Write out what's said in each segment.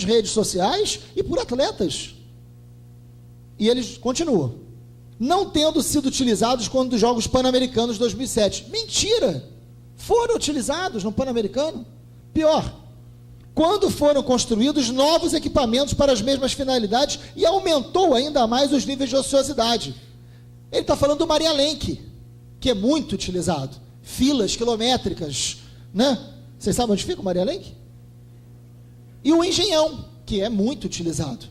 redes sociais e por atletas. E eles continuam. Não tendo sido utilizados quando dos Jogos Pan-Americanos de 2007. Mentira! Foram utilizados no Pan-Americano. Pior, quando foram construídos novos equipamentos para as mesmas finalidades e aumentou ainda mais os níveis de ociosidade. Ele está falando do Maria Lenk, que é muito utilizado. Filas quilométricas, né? Vocês sabem onde fica o Maria Lenk? E o Engenhão, que é muito utilizado,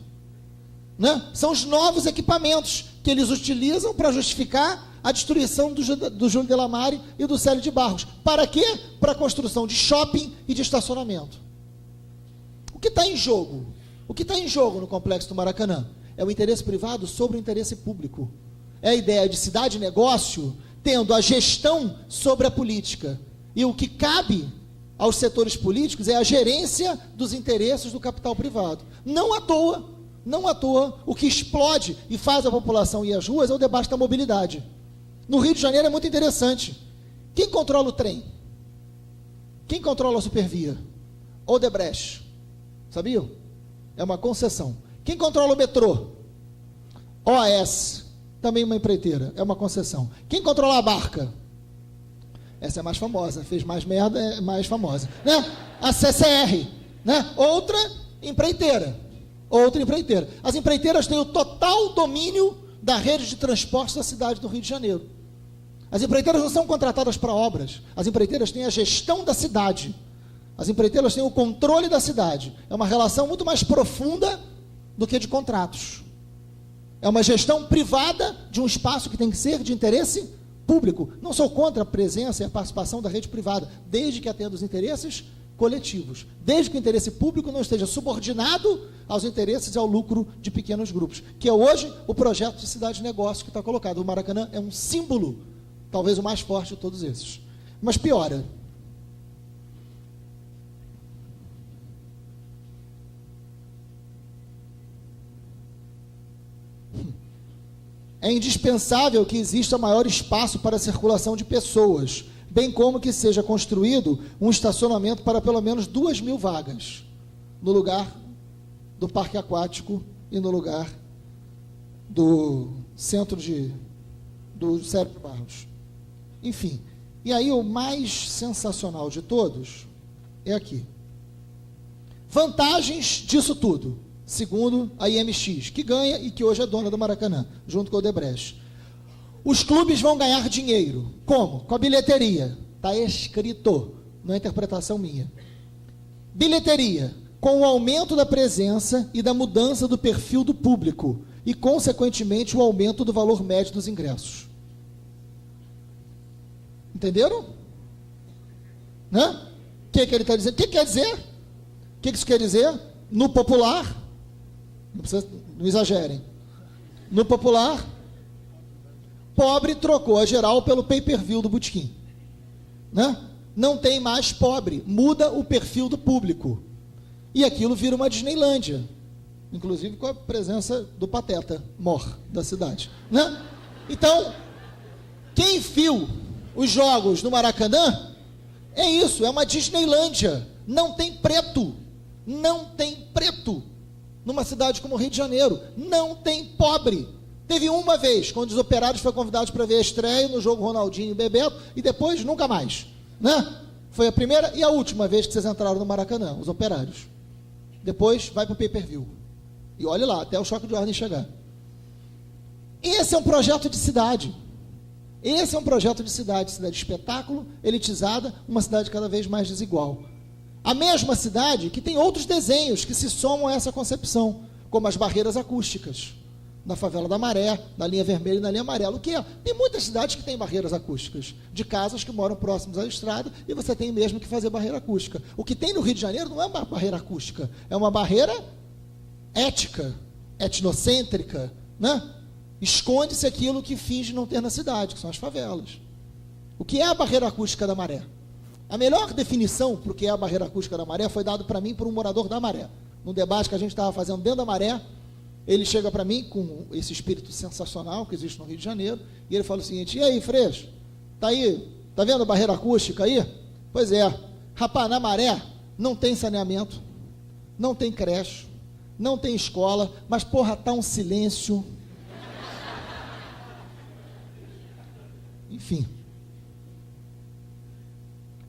né? São os novos equipamentos que eles utilizam para justificar a destruição do Júlio de Lamare e do Célio de Barros. Para quê? Para a construção de shopping e de estacionamento. O que está em jogo? O que está em jogo no complexo do Maracanã? É o interesse privado sobre o interesse público. É a ideia de cidade-negócio tendo a gestão sobre a política. E o que cabe aos setores políticos é a gerência dos interesses do capital privado. Não à toa, o que explode e faz a população ir às ruas é o debate da mobilidade. No Rio de Janeiro é muito interessante. Quem controla o trem? Quem controla a Supervia? Odebrecht. Sabiam? É uma concessão. Quem controla o metrô? OAS. Também uma empreiteira. É uma concessão. Quem controla a barca? Essa é mais famosa. Fez mais merda, é mais famosa. Né? A CCR. Né? Outra empreiteira. As empreiteiras têm o total domínio da rede de transporte da cidade do Rio de Janeiro. As empreiteiras não são contratadas para obras. As empreiteiras têm a gestão da cidade. As empreiteiras têm o controle da cidade. É uma relação muito mais profunda do que de contratos. É uma gestão privada de um espaço que tem que ser de interesse público. Não sou contra a presença e a participação da rede privada, desde que atenda os interesses coletivos, desde que o interesse público não esteja subordinado aos interesses e ao lucro de pequenos grupos, que é hoje o projeto de cidade-negócio que está colocado. O Maracanã é um símbolo, talvez o mais forte de todos esses. Mas piora. É indispensável que exista maior espaço para a circulação de pessoas, bem como que seja construído um estacionamento para pelo menos 2.000 vagas, no lugar do parque aquático e no lugar do centro do Célio de Barros. Enfim, e aí o mais sensacional de todos é aqui. Vantagens disso tudo, segundo a IMX, que ganha e que hoje é dona do Maracanã, junto com o Odebrecht. Os clubes vão ganhar dinheiro. Como? Com a bilheteria. Está escrito, não é interpretação minha. Bilheteria, com o aumento da presença e da mudança do perfil do público e, consequentemente, o aumento do valor médio dos ingressos. Entenderam? Né? O que ele está dizendo? O que quer dizer? O que isso quer dizer? No popular, não exagerem, no popular, pobre trocou a geral pelo pay-per-view do botequim, né? Não tem mais pobre, muda o perfil do público, e aquilo vira uma Disneylândia, inclusive com a presença do Pateta, mor da cidade, né? Então, quem viu os jogos no Maracanã, é isso, é uma Disneylândia, não tem preto, numa cidade como o Rio de Janeiro, não tem pobre. Teve uma vez, quando os Operários foram convidados para ver a estreia no jogo Ronaldinho e Bebeto, e depois nunca mais, né? Foi a primeira e a última vez que vocês entraram no Maracanã, os Operários. Depois vai para o pay-per-view. E olhe lá, até o choque de ordem chegar. Esse é um projeto de cidade. Esse é um projeto de cidade de espetáculo, elitizada, uma cidade cada vez mais desigual. A mesma cidade que tem outros desenhos que se somam a essa concepção, como as barreiras acústicas, na favela da Maré, na linha vermelha e na linha amarela. O que é? Tem muitas cidades que têm barreiras acústicas, de casas que moram próximos à estrada, e você tem mesmo que fazer barreira acústica. O que tem no Rio de Janeiro não é uma barreira acústica, é uma barreira ética, etnocêntrica, né? Esconde-se aquilo que finge não ter na cidade, que são as favelas. O que é a barreira acústica da Maré? A melhor definição para o que é a barreira acústica da Maré foi dado para mim por um morador da Maré. No debate que a gente estava fazendo dentro da Maré, ele chega para mim com esse espírito sensacional que existe no Rio de Janeiro, e ele fala o seguinte: e aí, Freixo, tá aí, tá vendo a barreira acústica aí? Pois é, rapaz, na Maré não tem saneamento, não tem creche, não tem escola, mas, porra, tá um silêncio. Enfim,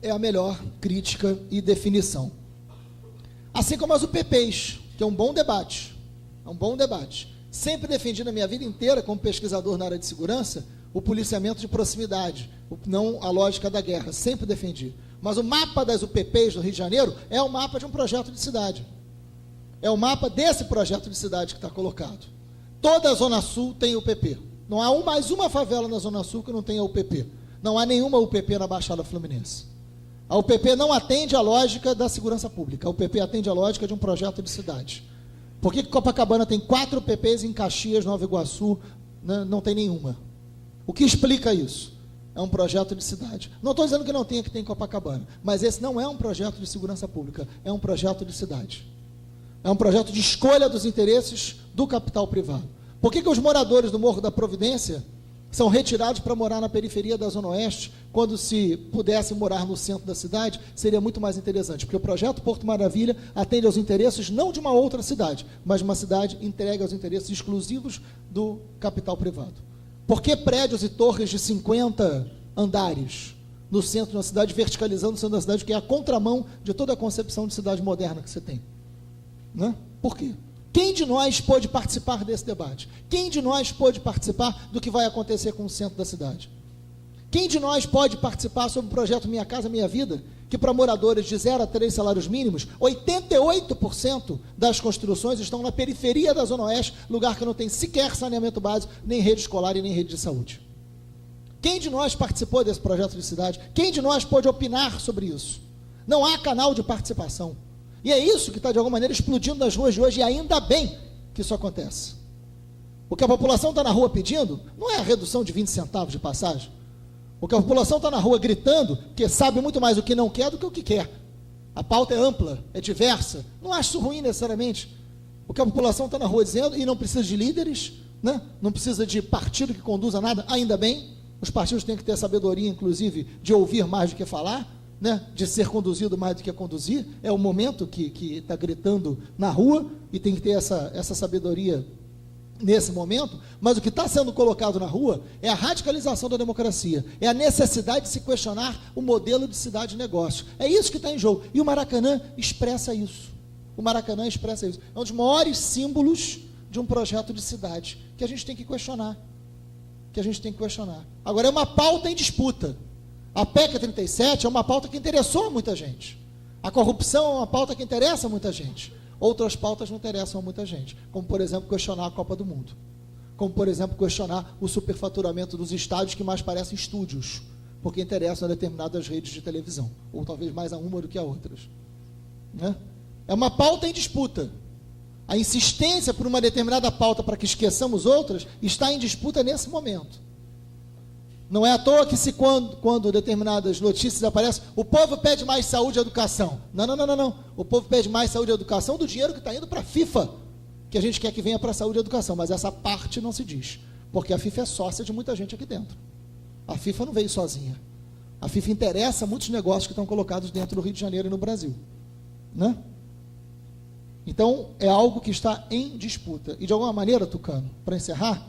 é a melhor crítica e definição. Assim como as UPPs, que é um bom debate, Sempre defendi na minha vida inteira, como pesquisador na área de segurança, o policiamento de proximidade, não a lógica da guerra, sempre defendi. Mas o mapa das UPPs do Rio de Janeiro é o mapa de um projeto de cidade. É o mapa desse projeto de cidade que está colocado. Toda a Zona Sul tem UPP. Não há mais uma favela na Zona Sul que não tenha UPP. Não há nenhuma UPP na Baixada Fluminense. A UPP não atende à lógica da segurança pública. A UPP atende à lógica de um projeto de cidade. Por que Copacabana tem 4 UPPs e em Caxias, Nova Iguaçu, não tem nenhuma? O que explica isso? É um projeto de cidade. Não estou dizendo que não tenha que ter em Copacabana, mas esse não é um projeto de segurança pública, é um projeto de cidade. É um projeto de escolha dos interesses do capital privado. Por que os moradores do Morro da Providência são retirados para morar na periferia da Zona Oeste, quando se pudesse morar no centro da cidade, seria muito mais interessante, porque o projeto Porto Maravilha atende aos interesses não de uma outra cidade, mas de uma cidade entregue aos interesses exclusivos do capital privado. Por que prédios e torres de 50 andares no centro da cidade, verticalizando o centro da cidade, que é a contramão de toda a concepção de cidade moderna que você tem? Né? Por quê? Quem de nós pôde participar desse debate? Quem de nós pôde participar do que vai acontecer com o centro da cidade? Quem de nós pode participar sobre o projeto Minha Casa Minha Vida, que para moradores de 0 a 3 salários mínimos, 88% das construções estão na periferia da Zona Oeste, lugar que não tem sequer saneamento básico, nem rede escolar e nem rede de saúde? Quem de nós participou desse projeto de cidade? Quem de nós pode opinar sobre isso? Não há canal de participação. E é isso que está, de alguma maneira, explodindo nas ruas de hoje, e ainda bem que isso acontece. O que a população está na rua pedindo não é a redução de 20 centavos de passagem. O que a população está na rua gritando, que sabe muito mais o que não quer do que o que quer. A pauta é ampla, é diversa. Não acho isso ruim necessariamente. O que a população está na rua dizendo, e não precisa de líderes, né? Não precisa de partido que conduza nada, ainda bem. Os partidos têm que ter a sabedoria, inclusive, de ouvir mais do que falar, né? De ser conduzido mais do que conduzir. É o momento que está gritando na rua, e tem que ter essa sabedoria nesse momento. Mas o que está sendo colocado na rua é a radicalização da democracia, é a necessidade de se questionar o modelo de cidade-negócio. É isso que está em jogo, e o Maracanã expressa isso. O Maracanã expressa isso. É um dos maiores símbolos de um projeto de cidade, que a gente tem que questionar. Agora, é uma pauta em disputa. A PEC 37 é uma pauta que interessou a muita gente. A corrupção é uma pauta que interessa a muita gente. Outras pautas não interessam a muita gente, como, por exemplo, questionar a Copa do Mundo. Como, por exemplo, questionar o superfaturamento dos estádios, que mais parecem estúdios, porque interessam a determinadas redes de televisão, ou talvez mais a uma do que a outras. Né? É uma pauta em disputa. A insistência por uma determinada pauta para que esqueçamos outras está em disputa nesse momento. Não é à toa que quando determinadas notícias aparecem, o povo pede mais saúde e educação. Não. O povo pede mais saúde e educação do dinheiro que está indo para a FIFA, que a gente quer que venha para a saúde e educação, mas essa parte não se diz, porque a FIFA é sócia de muita gente aqui dentro. A FIFA não veio sozinha. A FIFA interessa muitos negócios que estão colocados dentro do Rio de Janeiro e no Brasil. Né? Então, é algo que está em disputa. E de alguma maneira, Tucano, para encerrar,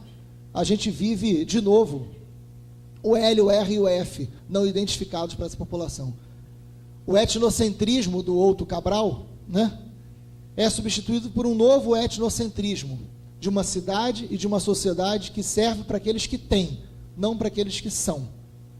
a gente vive de novo o L, o R e o F não identificados para essa população. O etnocentrismo do Outro Cabral, né, é substituído por um novo etnocentrismo de uma cidade e de uma sociedade que serve para aqueles que têm, não para aqueles que são.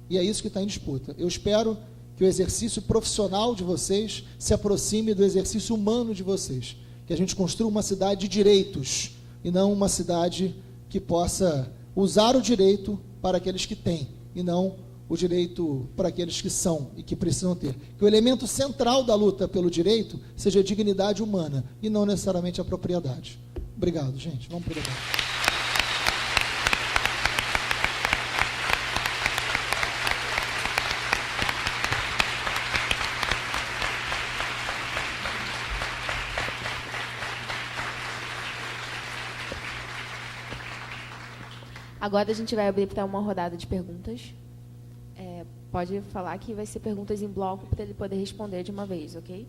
E é isso que está em disputa. Eu espero que o exercício profissional de vocês se aproxime do exercício humano de vocês, que a gente construa uma cidade de direitos e não uma cidade que possa usar o direito para aqueles que têm, e não o direito para aqueles que são e que precisam ter. Que o elemento central da luta pelo direito seja a dignidade humana, e não necessariamente a propriedade. Obrigado, gente. Vamos para o debate. Agora a gente vai abrir para uma rodada de perguntas. Pode falar que vai ser perguntas em bloco para ele poder responder de uma vez, ok?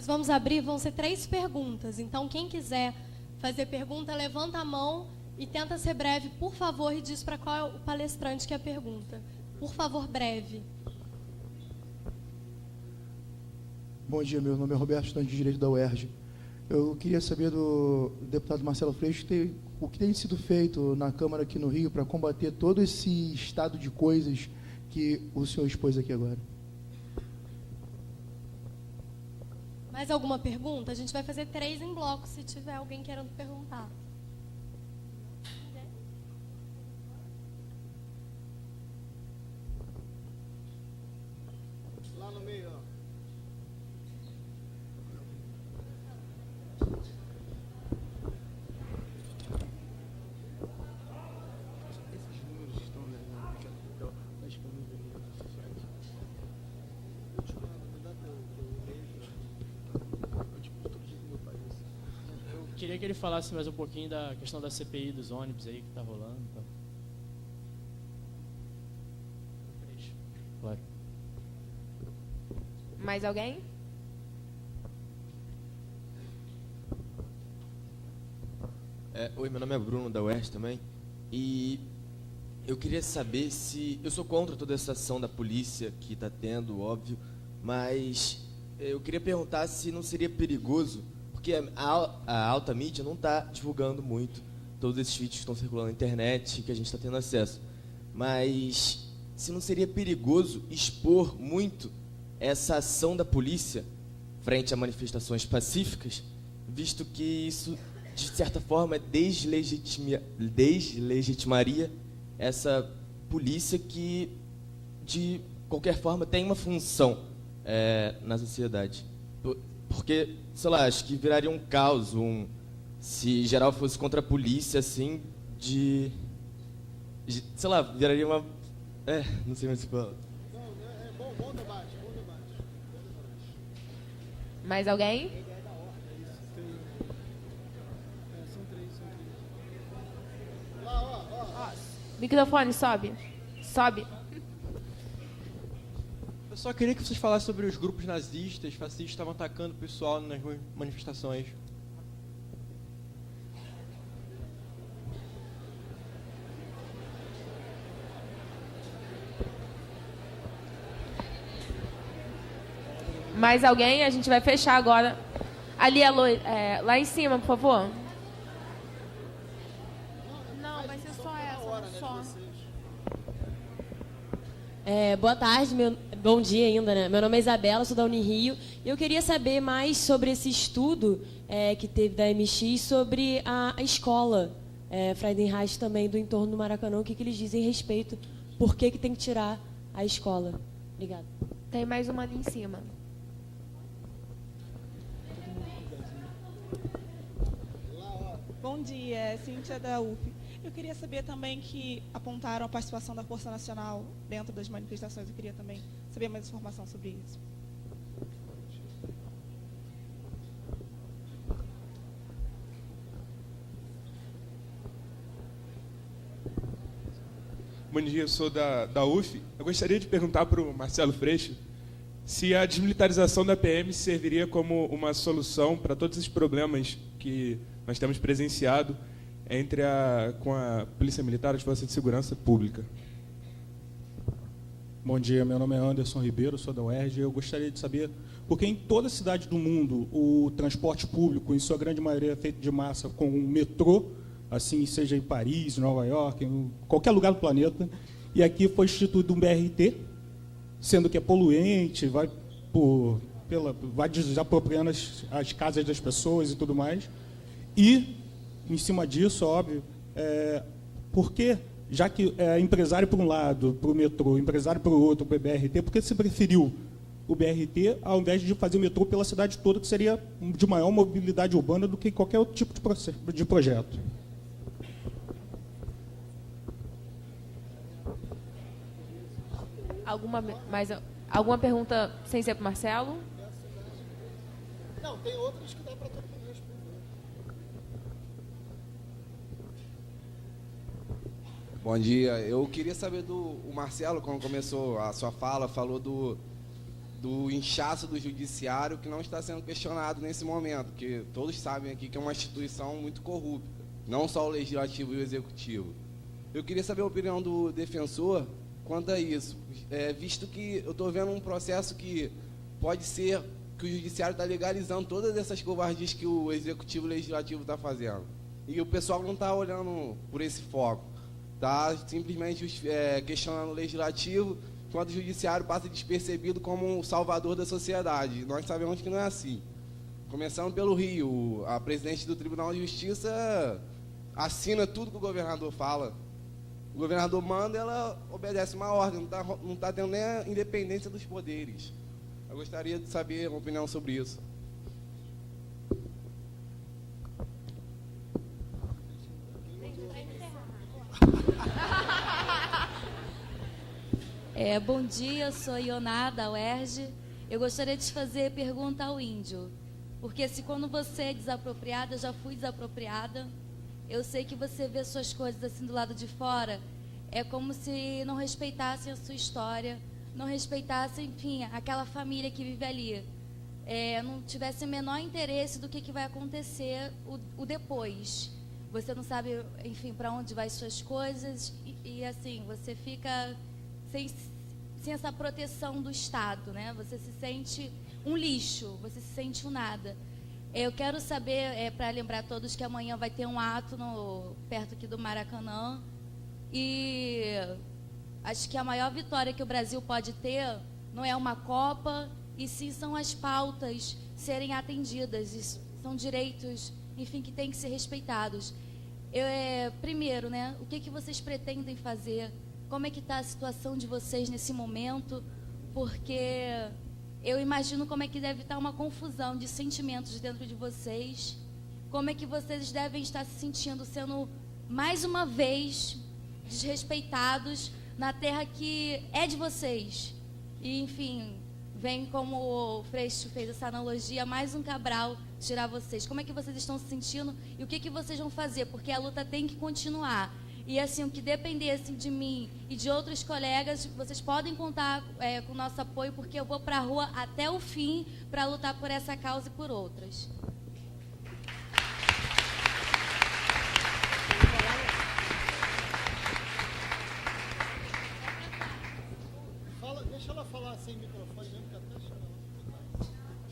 vamos abrir, vão ser 3 perguntas. Então, quem quiser fazer pergunta, levanta a mão e tenta ser breve, por favor, e diz para qual é o palestrante que é a pergunta. Por favor, breve. Bom dia, meu nome é Roberto, estudante de Direito da UERJ. Eu queria saber do deputado Marcelo Freixo o que tem sido feito na Câmara aqui no Rio para combater todo esse estado de coisas que o senhor expôs aqui agora. Mais alguma pergunta? A gente vai fazer 3 em bloco, se tiver alguém querendo perguntar. Lá no meio, ó. Queria que ele falasse mais um pouquinho da questão da CPI dos ônibus aí que está rolando. Então. Claro. Mais alguém? Oi, meu nome é Bruno, da UERJ também. E eu queria saber se... Eu sou contra toda essa ação da polícia que está tendo, óbvio, mas eu queria perguntar se não seria perigoso, porque a alta mídia não está divulgando muito todos esses vídeos que estão circulando na internet, que a gente está tendo acesso. Mas se não seria perigoso expor muito essa ação da polícia frente a manifestações pacíficas, visto que isso, de certa forma, deslegitimaria essa polícia que, de qualquer forma, tem uma função na sociedade. Porque, sei lá, acho que viraria um caos, se geral fosse contra a polícia, assim, sei lá, viraria uma... não sei mais o que falar. Bom debate. Mais alguém? São três. Lá, ó. Microfone, sobe. Sobe. Eu só queria que vocês falassem sobre os grupos nazistas, fascistas, que estavam atacando o pessoal nas manifestações. Mais alguém? A gente vai fechar agora. Ali, lá em cima, por favor. Não, vai ser só essa, só. Boa tarde, bom dia ainda, né? Meu nome é Isabela, sou da Unirio. E eu queria saber mais sobre esse estudo que teve da MX sobre a escola Friedenreich também, do entorno do Maracanã. O que eles dizem a respeito, por que tem que tirar a escola? Obrigada. Tem mais uma ali em cima. Bom dia, Cíntia da UF. Eu queria saber também que apontaram a participação da Força Nacional dentro das manifestações. Eu queria também saber mais informação sobre isso. Bom dia, eu sou da UF. Eu gostaria de perguntar para o Marcelo Freixo se a desmilitarização da PM serviria como uma solução para todos esses problemas que nós temos presenciado com a Polícia Militar e as Forças de Segurança Pública. Bom dia, meu nome é Anderson Ribeiro, sou da UERJ. Eu gostaria de saber por que em toda cidade do mundo o transporte público, em sua grande maioria, é feito de massa com um metrô, assim seja em Paris, Nova York, em qualquer lugar do planeta, e aqui foi instituído um BRT, sendo que é poluente, vai desapropriando as casas das pessoas e tudo mais. E, em cima disso, óbvio, porque, já que é empresário para um lado, para o metrô, empresário para o outro, para o BRT, por que você preferiu o BRT ao invés de fazer o metrô pela cidade toda, que seria de maior mobilidade urbana do que qualquer outro tipo de projeto? Alguma pergunta sem ser para o Marcelo? Não, tem outras que dá para todo mundo responder. Bom dia. Eu queria saber o Marcelo, quando começou a sua fala, falou do inchaço do judiciário que não está sendo questionado nesse momento, porque todos sabem aqui que é uma instituição muito corrupta, não só o legislativo e o executivo. Eu queria saber a opinião do defensor quanto a isso, visto que eu estou vendo um processo que pode ser que o judiciário está legalizando todas essas covardias que o executivo e o legislativo está fazendo. E o pessoal não está olhando por esse foco, está simplesmente questionando o legislativo, enquanto o judiciário passa despercebido como o salvador da sociedade. Nós sabemos que não é assim. Começando pelo Rio, a presidente do Tribunal de Justiça assina tudo que o governador fala. O governador manda, ela obedece uma ordem, não está tendo nem a independência dos poderes. Eu gostaria de saber uma opinião sobre isso. Bom dia, eu sou Ioná, da UERJ. Eu gostaria de fazer pergunta ao índio. Porque se quando você é desapropriada, eu já fui desapropriada, eu sei que você vê suas coisas assim do lado de fora, é como se não respeitassem a sua história, não respeitassem, enfim, aquela família que vive ali. Não tivesse o menor interesse do que vai acontecer o depois. Você não sabe, enfim, para onde vai suas coisas e assim, você fica sem essa proteção do Estado, né? Você se sente um lixo, você se sente um nada. Eu quero saber, para lembrar todos, que amanhã vai ter um ato perto aqui do Maracanã, e acho que a maior vitória que o Brasil pode ter não é uma Copa, e sim são as pautas serem atendidas, são direitos, enfim, que têm que ser respeitados. Primeiro, né, o que vocês pretendem fazer? Como é que está a situação de vocês nesse momento? Porque eu imagino como é que deve estar uma confusão de sentimentos dentro de vocês. Como é que vocês devem estar se sentindo, sendo mais uma vez desrespeitados na terra que é de vocês. E, enfim, vem, como o Freixo fez essa analogia, mais um Cabral tirar vocês. Como é que vocês estão se sentindo e o que vocês vão fazer? Porque a luta tem que continuar. E assim, o que dependesse de mim e de outros colegas, vocês podem contar com o nosso apoio, porque eu vou para a rua até o fim para lutar por essa causa e por outras. Deixa ela falar sem microfone, mesmo que até chama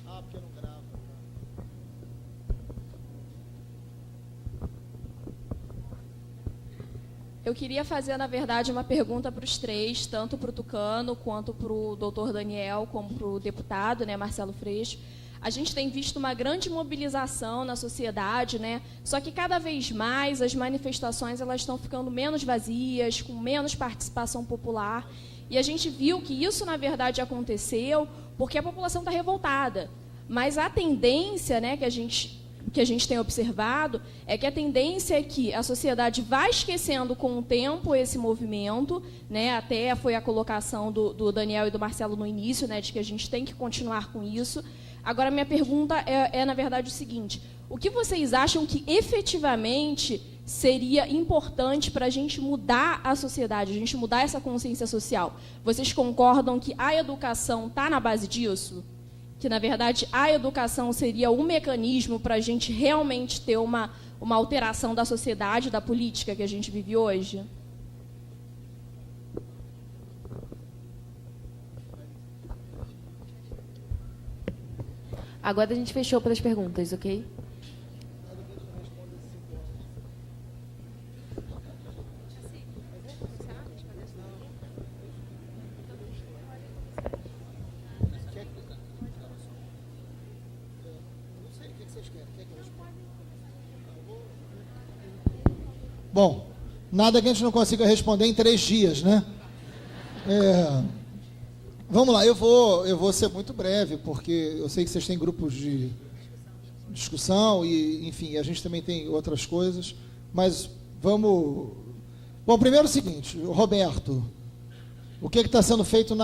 ela. Porque não grava. Eu queria fazer, na verdade, uma pergunta para os três, tanto para o Tucano, quanto para o doutor Daniel, como para o deputado, né, Marcelo Freixo. A gente tem visto uma grande mobilização na sociedade, né? Só que cada vez mais as manifestações elas estão ficando menos vazias, com menos participação popular. E a gente viu que isso, na verdade, aconteceu porque a população está revoltada. Mas a tendência, né, que a gente tem observado é que a tendência é que a sociedade vai esquecendo com o tempo esse movimento, né? Até foi a colocação do Daniel e do Marcelo no início, né, de que a gente tem que continuar com isso. Agora, minha pergunta na verdade, o seguinte: o que vocês acham que efetivamente seria importante para a gente mudar a sociedade, a gente mudar essa consciência social? Vocês concordam que a educação está na base disso? Que, na verdade, a educação seria um mecanismo para a gente realmente ter uma alteração da sociedade, da política que a gente vive hoje? Agora a gente fechou para as perguntas, ok? Bom, nada que a gente não consiga responder em 3 dias, né? Vamos lá, eu vou ser muito breve, porque eu sei que vocês têm grupos de discussão e, enfim, a gente também tem outras coisas, mas vamos... Bom, primeiro é o seguinte, Roberto, o que está sendo feito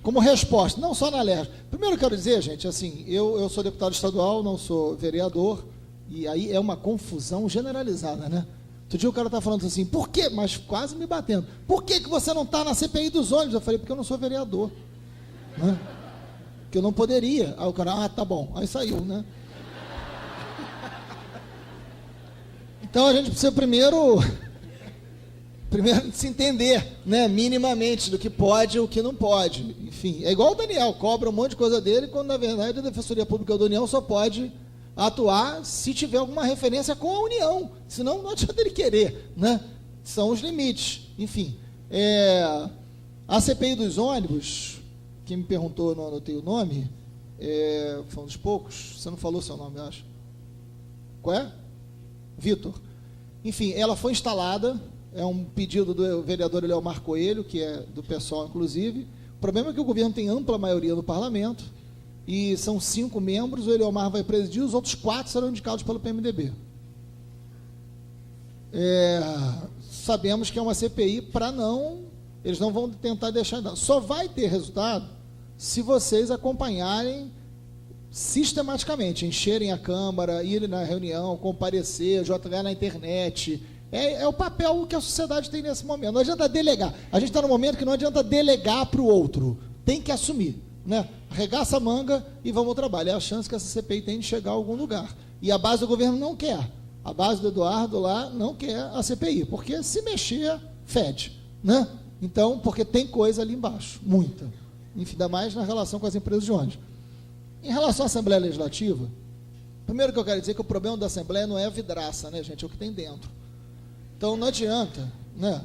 como resposta, não só na LERJ. Primeiro eu quero dizer, gente, assim, eu sou deputado estadual, não sou vereador, e aí é uma confusão generalizada, né? Outro dia o cara está falando assim, por quê? Mas quase me batendo. Por que você não está na CPI dos ônibus? Eu falei, porque eu não sou vereador. Né? que eu não poderia. Aí o cara, tá bom, aí saiu, né? Então a gente precisa primeiro se entender, né, minimamente do que pode e o que não pode. Enfim, é igual o Daniel, cobra um monte de coisa dele, quando na verdade a Defensoria Pública da União só pode atuar se tiver alguma referência com a União, senão não adianta ele querer, né? São os limites. Enfim, a CPI dos ônibus, quem me perguntou, não anotei o nome, foi um dos poucos, você não falou seu nome, eu acho. Qual é? Vitor. Enfim, ela foi instalada, é um pedido do vereador Eleomar Coelho, que é do PSOL, inclusive. O problema é que o governo tem ampla maioria no parlamento, e são 5 membros, o Eleomar vai presidir, os outros 4 serão indicados pelo PMDB. Sabemos que é uma CPI para eles não vão tentar deixar, só vai ter resultado se vocês acompanharem sistematicamente, encherem a Câmara, irem na reunião, comparecer, jogar na internet. É o papel que a sociedade tem nesse momento. Não adianta delegar. A gente está num momento que não adianta delegar para o outro. Tem que assumir, né? Arregaça a manga e vamos ao trabalho. É a chance que essa CPI tem de chegar a algum lugar. E a base do governo não quer. A base do Eduardo lá não quer a CPI, porque se mexer, fede, né? Então, porque tem coisa ali embaixo, muita. Enfim, ainda mais na relação com as empresas de ônibus. Em relação à Assembleia Legislativa, primeiro que eu quero dizer que o problema da Assembleia não é a vidraça, né, gente? É o que tem dentro. Então, não adianta, né?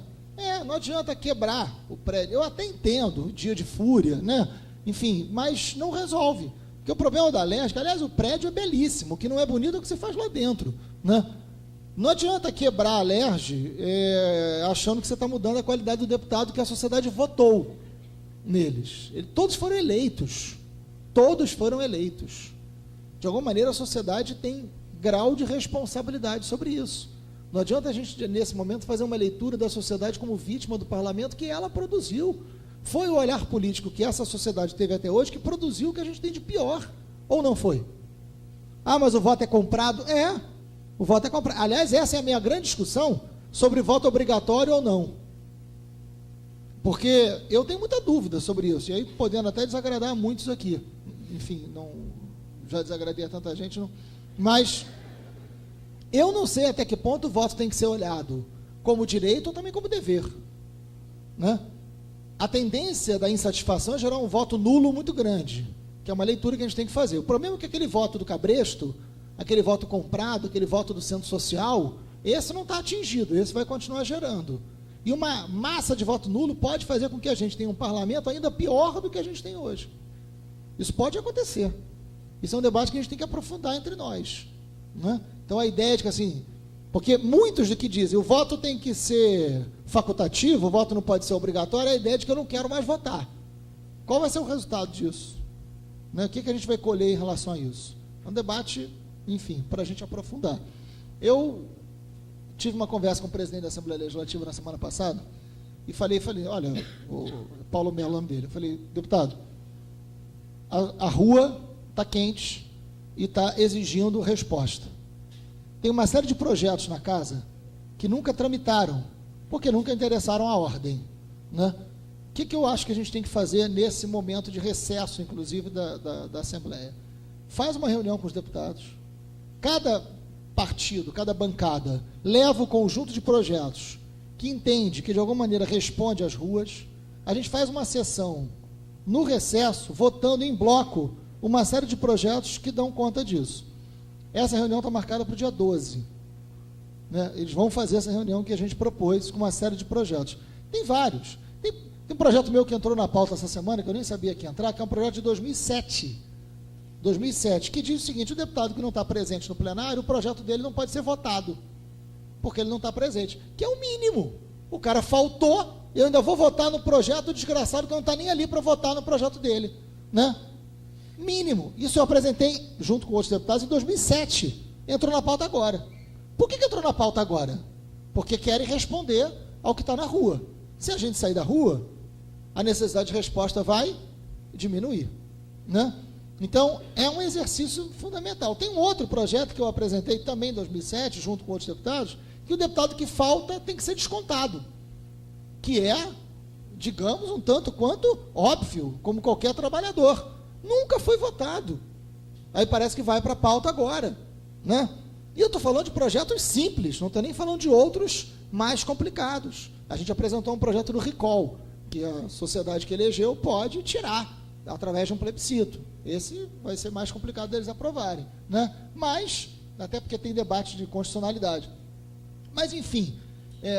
Não adianta quebrar o prédio. Eu até entendo o dia de fúria, né? Enfim, mas não resolve. Porque o problema da Alerj, aliás, o prédio é belíssimo, o que não é bonito é o que se faz lá dentro, né? Não adianta quebrar a Alerj achando que você está mudando a qualidade do deputado que a sociedade votou neles. Todos foram eleitos. Todos foram eleitos. De alguma maneira, a sociedade tem grau de responsabilidade sobre isso. Não adianta a gente, nesse momento, fazer uma leitura da sociedade como vítima do parlamento que ela produziu. Foi o olhar político que essa sociedade teve até hoje que produziu o que a gente tem de pior. Ou não foi? Mas o voto é comprado? O voto é comprado. Aliás, essa é a minha grande discussão sobre voto obrigatório ou não. Porque eu tenho muita dúvida sobre isso. E aí, podendo até desagradar a muitos aqui. Enfim, já desagradei a tanta gente, não. Mas eu não sei até que ponto o voto tem que ser olhado como direito ou também como dever, né? A tendência da insatisfação é gerar um voto nulo muito grande, que é uma leitura que a gente tem que fazer. O problema é que aquele voto do cabresto, aquele voto comprado, aquele voto do centro social, esse não está atingido, esse vai continuar gerando. E uma massa de voto nulo pode fazer com que a gente tenha um parlamento ainda pior do que a gente tem hoje. Isso pode acontecer. Isso é um debate que a gente tem que aprofundar entre nós, né? Então, a ideia de que, assim, porque muitos do que dizem, o voto tem que ser facultativo, o voto não pode ser obrigatório, é a ideia de que eu não quero mais votar. Qual vai ser o resultado disso? Né? O que a gente vai colher em relação a isso? É um debate, enfim, para a gente aprofundar. Eu tive uma conversa com o presidente da Assembleia Legislativa na semana passada e falei, olha, o Paulo Melo, o nome dele, eu falei, deputado, a rua está quente e está exigindo resposta. Tem uma série de projetos na casa que nunca tramitaram, porque nunca interessaram a ordem, né? O que eu acho que a gente tem que fazer nesse momento de recesso, inclusive, da Assembleia? Faz uma reunião com os deputados, cada partido, cada bancada, leva o conjunto de projetos que entende, que de alguma maneira responde às ruas, a gente faz uma sessão no recesso, votando em bloco uma série de projetos que dão conta disso. Essa reunião está marcada para o dia 12. Né? Eles vão fazer essa reunião que a gente propôs com uma série de projetos. Tem vários. Tem um projeto meu que entrou na pauta essa semana, que eu nem sabia que ia entrar, que é um projeto de 2007, que diz o seguinte: o deputado que não está presente no plenário, o projeto dele não pode ser votado, porque ele não está presente, que é o mínimo. O cara faltou, eu ainda vou votar no projeto do desgraçado que não está nem ali para votar no projeto dele, né? Mínimo. Isso eu apresentei junto com outros deputados em 2007. Entrou na pauta agora. Por que entrou na pauta agora? Porque querem responder ao que está na rua. Se a gente sair da rua, a necessidade de resposta vai diminuir, né? Então, é um exercício fundamental. Tem um outro projeto que eu apresentei também em 2007, junto com outros deputados, que o deputado que falta tem que ser descontado, que é, digamos, um tanto quanto óbvio, como qualquer trabalhador. Nunca foi votado. Aí parece que vai para a pauta agora, né? E eu estou falando de projetos simples, não estou nem falando de outros mais complicados. A gente apresentou um projeto do recall, que a sociedade que elegeu pode tirar através de um plebiscito. Esse vai ser mais complicado deles aprovarem, né? Mas, até porque tem debate de constitucionalidade. Mas, enfim,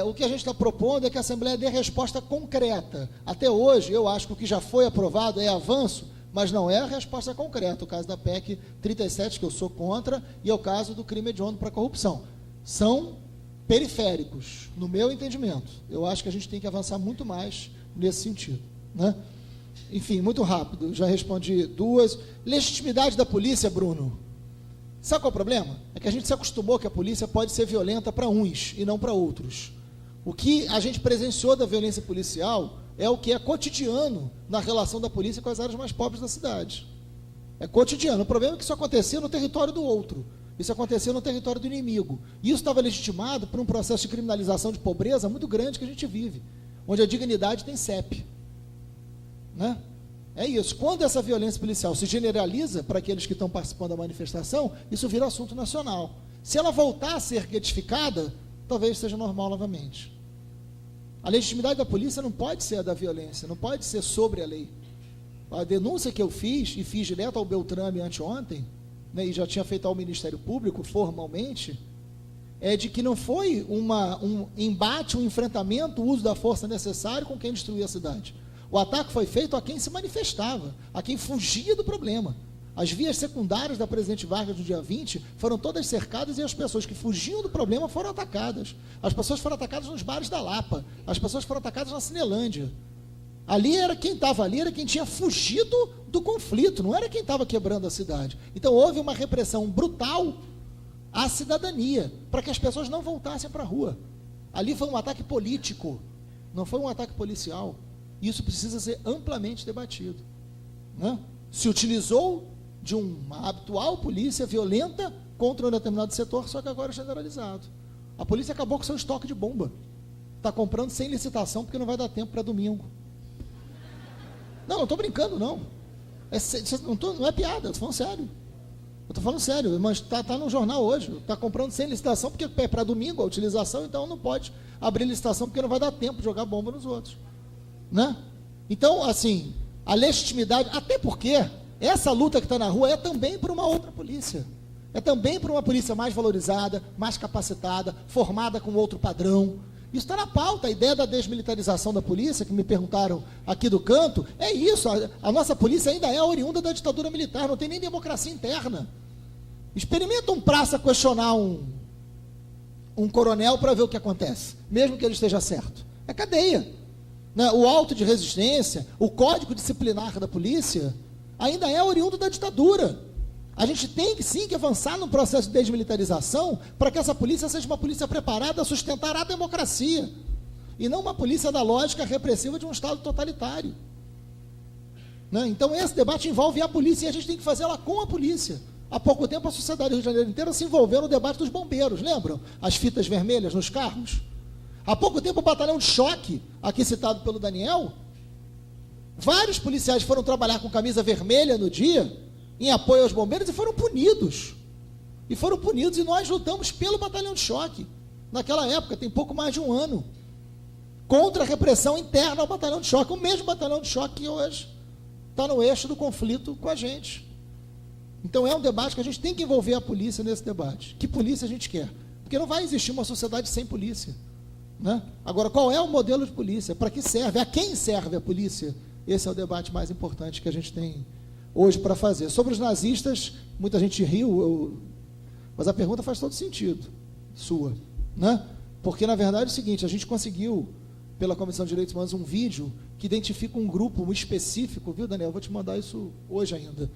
o que a gente está propondo é que a Assembleia dê resposta concreta. Até hoje, eu acho que o que já foi aprovado é avanço, mas não é a resposta concreta. O caso da PEC 37, que eu sou contra, e é o caso do crime hediondo para corrupção. São periféricos, no meu entendimento. Eu acho que a gente tem que avançar muito mais nesse sentido, né? Enfim, muito rápido, já respondi duas. Legitimidade da polícia, Bruno. Sabe qual é o problema? É que a gente se acostumou que a polícia pode ser violenta para uns e não para outros. O que a gente presenciou da violência policial é o que é cotidiano na relação da polícia com as áreas mais pobres da cidade. É cotidiano. O problema é que isso acontecia no território do outro. Isso acontecia no território do inimigo. E isso estava legitimado por um processo de criminalização de pobreza muito grande que a gente vive, onde a dignidade tem CEP. Né? É isso. Quando essa violência policial se generaliza para aqueles que estão participando da manifestação, isso vira assunto nacional. Se ela voltar a ser retificada, talvez seja normal novamente. A legitimidade da polícia não pode ser a da violência, não pode ser sobre a lei. A denúncia que eu fiz, e fiz direto ao Beltrame anteontem, né, e já tinha feito ao Ministério Público formalmente, é de que não foi um embate, um enfrentamento, o uso da força necessário com quem destruía a cidade. O ataque foi feito a quem se manifestava, a quem fugia do problema. As vias secundárias da Presidente Vargas no dia 20 foram todas cercadas e as pessoas que fugiam do problema foram atacadas. As pessoas foram atacadas nos bares da Lapa, as pessoas foram atacadas na Cinelândia. Ali era quem estava ali, era quem tinha fugido do conflito, não era quem estava quebrando a cidade. Então houve uma repressão brutal à cidadania, para que as pessoas não voltassem para a rua. Ali foi um ataque político, não foi um ataque policial. Isso precisa ser amplamente debatido, né? Se utilizou de uma habitual polícia violenta contra um determinado setor, só que agora é generalizado. A polícia acabou com seu estoque de bomba. Está comprando sem licitação porque não vai dar tempo para domingo. Não estou brincando, não. Não é piada, estou falando sério. Eu estou falando sério, mas está no jornal hoje. Está comprando sem licitação porque é para domingo a utilização, então não pode abrir licitação porque não vai dar tempo de jogar bomba nos outros. Né? Então, assim, a legitimidade, até porque essa luta que está na rua é também por uma outra polícia. É também por uma polícia mais valorizada, mais capacitada, formada com outro padrão. Isso está na pauta, a ideia da desmilitarização da polícia, que me perguntaram aqui do canto, é isso, a nossa polícia ainda é oriunda da ditadura militar, não tem nem democracia interna. Experimenta um praça questionar um coronel para ver o que acontece, mesmo que ele esteja certo. É cadeia. Né? O auto de resistência, o código disciplinar da polícia, ainda é oriundo da ditadura. A gente tem sim que avançar no processo de desmilitarização para que essa polícia seja uma polícia preparada a sustentar a democracia e não uma polícia da lógica repressiva de um Estado totalitário. Né? Então esse debate envolve a polícia e a gente tem que fazer ela com a polícia. Há pouco tempo a sociedade do Rio de Janeiro inteira se envolveu no debate dos bombeiros, lembram? As fitas vermelhas nos carros. Há pouco tempo o batalhão de choque, aqui citado pelo Daniel, vários policiais foram trabalhar com camisa vermelha no dia, em apoio aos bombeiros, e foram punidos. E nós lutamos pelo batalhão de choque. Naquela época, tem pouco mais de um ano. Contra a repressão interna ao batalhão de choque. O mesmo batalhão de choque que hoje está no eixo do conflito com a gente. Então é um debate que a gente tem que envolver a polícia nesse debate. Que polícia a gente quer? Porque não vai existir uma sociedade sem polícia. Né? Agora, qual é o modelo de polícia? Para que serve? A quem serve a polícia? Esse é o debate mais importante que a gente tem hoje para fazer. Sobre os nazistas, muita gente riu, mas a pergunta faz todo sentido, sua. Né? Porque, na verdade, é o seguinte, a gente conseguiu, pela Comissão de Direitos Humanos, um vídeo que identifica um grupo específico, viu, Daniel? Vou te mandar isso hoje ainda.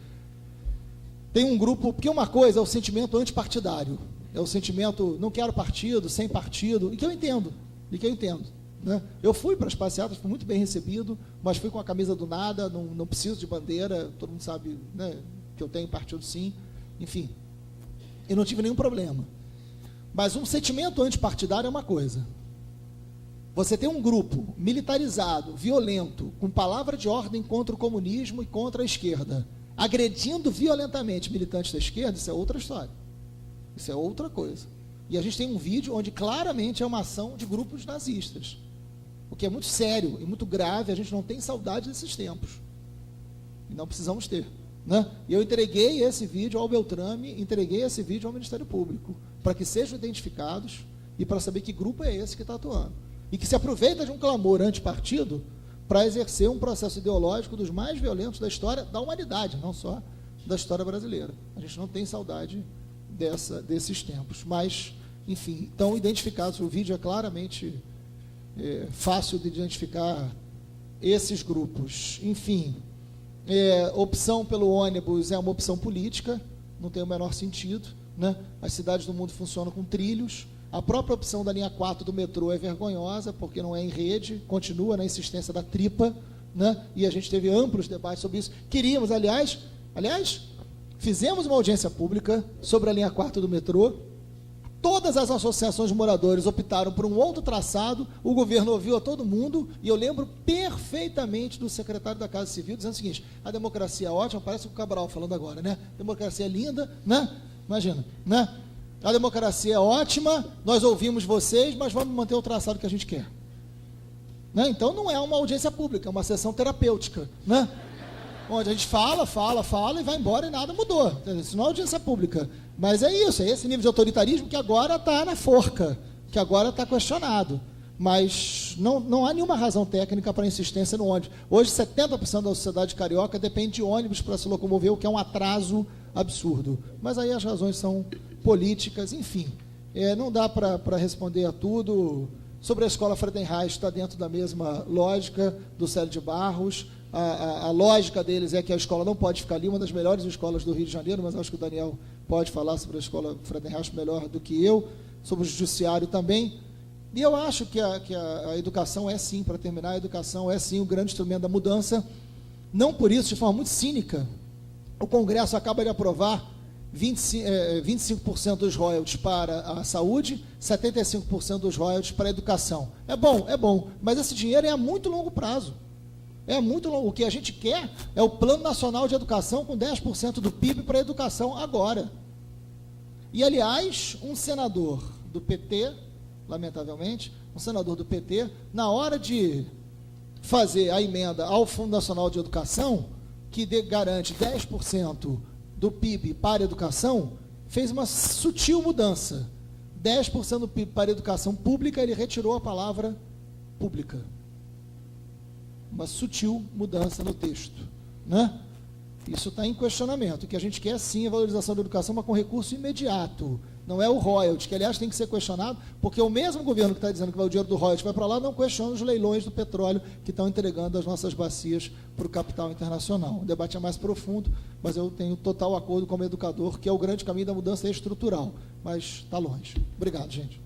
Tem um grupo, porque uma coisa é o sentimento antipartidário, é o sentimento, não quero partido, sem partido, e que eu entendo. Né? Eu fui para as passeatas, fui muito bem recebido, mas fui com a camisa do nada, não preciso de bandeira, todo mundo sabe, né, que eu tenho partido sim, enfim, eu não tive nenhum problema. Mas um sentimento antipartidário é uma coisa. Você tem um grupo militarizado, violento, com palavra de ordem contra o comunismo e contra a esquerda, agredindo violentamente militantes da esquerda, isso é outra história. Isso é outra coisa. E a gente tem um vídeo onde claramente é uma ação de grupos nazistas. O que é muito sério e muito grave, a gente não tem saudade desses tempos. E não precisamos ter. Né? E eu entreguei esse vídeo ao Beltrame, entreguei esse vídeo ao Ministério Público, para que sejam identificados e para saber que grupo é esse que está atuando. E que se aproveita de um clamor antipartido para exercer um processo ideológico dos mais violentos da história da humanidade, não só da história brasileira. A gente não tem saudade desses tempos. Mas, enfim, estão identificados. O vídeo é claramente fácil de identificar esses grupos. Enfim, opção pelo ônibus é uma opção política, não tem o menor sentido. Né? As cidades do mundo funcionam com trilhos. A própria opção da linha 4 do metrô é vergonhosa, porque não é em rede, continua na insistência da tripa, né? E a gente teve amplos debates sobre isso. Queríamos, aliás, fizemos uma audiência pública sobre a linha 4 do metrô. Todas as associações de moradores optaram por um outro traçado, o governo ouviu a todo mundo, e eu lembro perfeitamente do secretário da Casa Civil dizendo o seguinte: a democracia é ótima, parece o Cabral falando agora, né? Democracia é linda, né? Imagina, né? A democracia é ótima, nós ouvimos vocês, mas vamos manter o traçado que a gente quer. Né? Então não é uma audiência pública, é uma sessão terapêutica, né? Onde a gente fala e vai embora e nada mudou. Isso não é audiência pública. Mas é isso, é esse nível de autoritarismo que agora está na forca, que agora está questionado. Mas não há nenhuma razão técnica para insistência no ônibus. Hoje, 70% da sociedade carioca depende de ônibus para se locomover, o que é um atraso absurdo. Mas aí as razões são políticas, enfim. Não dá para responder a tudo. Sobre a escola Friedenreich, está dentro da mesma lógica do Célio de Barros. A lógica deles é que a escola não pode ficar ali, uma das melhores escolas do Rio de Janeiro, mas acho que o Daniel pode falar sobre a escola Friedenreich melhor do que eu, sobre o judiciário também. E eu acho que a educação é sim, para terminar, a educação é sim o grande instrumento da mudança. Não por isso, de forma muito cínica, o Congresso acaba de aprovar 25% dos royalties para a saúde, 75% dos royalties para a educação. É bom, mas esse dinheiro é a muito longo prazo. É muito longo. O que a gente quer é o Plano Nacional de Educação com 10% do PIB para a educação agora. E, aliás, um senador do PT, lamentavelmente, na hora de fazer a emenda ao Fundo Nacional de Educação, que garante 10% do PIB para a educação, fez uma sutil mudança. 10% do PIB para a educação pública, ele retirou a palavra pública. Uma sutil mudança no texto. Né? Isso está em questionamento. O que a gente quer, sim, é a valorização da educação, mas com recurso imediato. Não é o royalty, que, aliás, tem que ser questionado, porque o mesmo governo que está dizendo que o dinheiro do royalty vai para lá, não questiona os leilões do petróleo que estão entregando as nossas bacias para o capital internacional. O debate é mais profundo, mas eu tenho total acordo como educador, que é o grande caminho da mudança estrutural. Mas está longe. Obrigado, gente.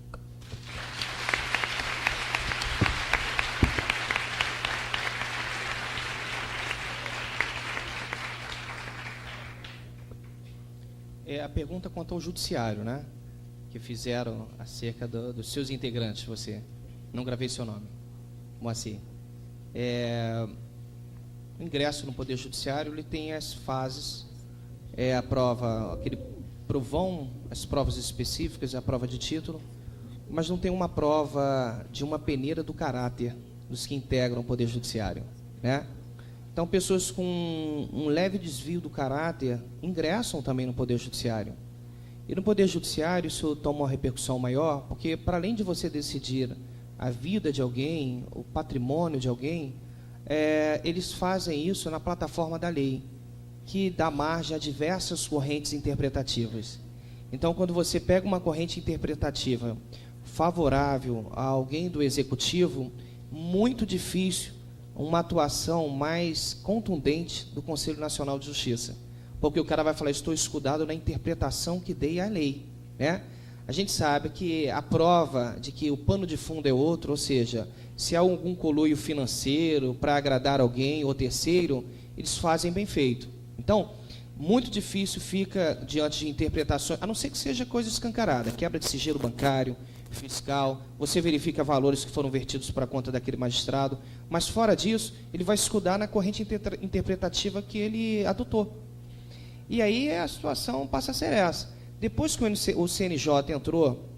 A pergunta quanto ao judiciário, né? Que fizeram acerca dos seus integrantes, você. Não gravei seu nome. Moacir. O ingresso no Poder Judiciário, ele tem as fases, a prova, as provas específicas, a prova de título, mas não tem uma prova de uma peneira do caráter dos que integram o Poder Judiciário, né? Então, pessoas com um leve desvio do caráter ingressam também no Poder Judiciário. E no Poder Judiciário isso toma uma repercussão maior, porque para além de você decidir a vida de alguém, o patrimônio de alguém, eles fazem isso na plataforma da lei, que dá margem a diversas correntes interpretativas. Então, quando você pega uma corrente interpretativa favorável a alguém do Executivo, muito difícil uma atuação mais contundente do Conselho Nacional de Justiça. Porque o cara vai falar, estou escudado na interpretação que dei à lei. Né? A gente sabe que a prova de que o pano de fundo é outro, ou seja, se há algum conluio financeiro para agradar alguém ou terceiro, eles fazem bem feito. Então, muito difícil fica diante de interpretações, a não ser que seja coisa escancarada, quebra de sigilo bancário, fiscal, você verifica valores que foram vertidos para a conta daquele magistrado, mas fora disso, ele vai escudar na corrente interpretativa que ele adotou. E aí a situação passa a ser essa. Depois que o CNJ entrou,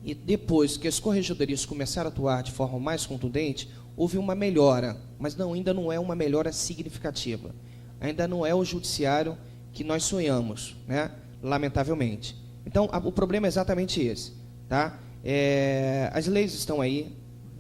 e depois que as corregedorias começaram a atuar de forma mais contundente, houve uma melhora, mas ainda não é uma melhora significativa. Ainda não é o judiciário que nós sonhamos, né? Lamentavelmente. Então, o problema é exatamente esse. Tá? As leis estão aí,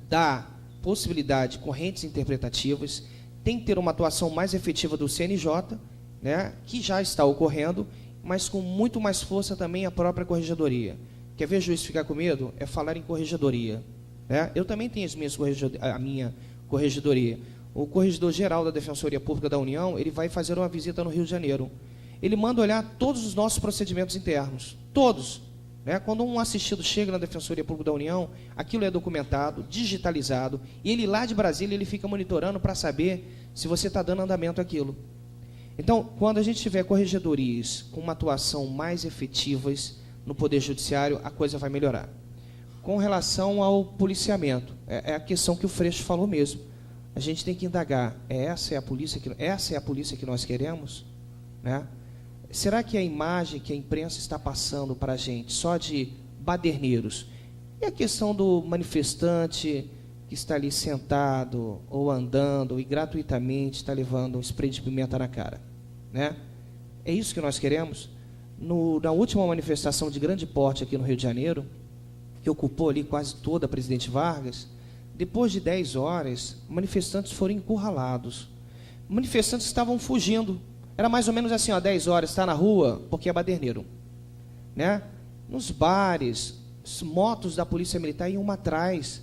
dá possibilidade de correntes interpretativas, tem que ter uma atuação mais efetiva do CNJ, né? Que já está ocorrendo, mas com muito mais força também a própria corregedoria. Quer ver juiz ficar com medo? É falar em corregedoria. Né? Eu também tenho a minha corregedoria. O corregedor-geral da Defensoria Pública da União, ele vai fazer uma visita no Rio de Janeiro. Ele manda olhar todos os nossos procedimentos internos. Todos. Né? Quando um assistido chega na Defensoria Pública da União, aquilo é documentado, digitalizado, e ele lá de Brasília, ele fica monitorando para saber se você está dando andamento àquilo. Então, quando a gente tiver corregedorias com uma atuação mais efetivas no Poder Judiciário, a coisa vai melhorar. Com relação ao policiamento, é a questão que o Freixo falou mesmo. A gente tem que indagar, essa é a polícia que nós queremos? Né? Será que a imagem que a imprensa está passando para a gente, só de baderneiros, e a questão do manifestante que está ali sentado ou andando e gratuitamente está levando um spray de pimenta na cara? Né? É isso que nós queremos? Na última manifestação de grande porte aqui no Rio de Janeiro, que ocupou ali quase toda a Presidente Vargas, depois de 10 horas, manifestantes foram encurralados. Manifestantes estavam fugindo. Era mais ou menos assim, 10 horas, está na rua, porque é baderneiro. Né? Nos bares, as motos da Polícia Militar iam atrás.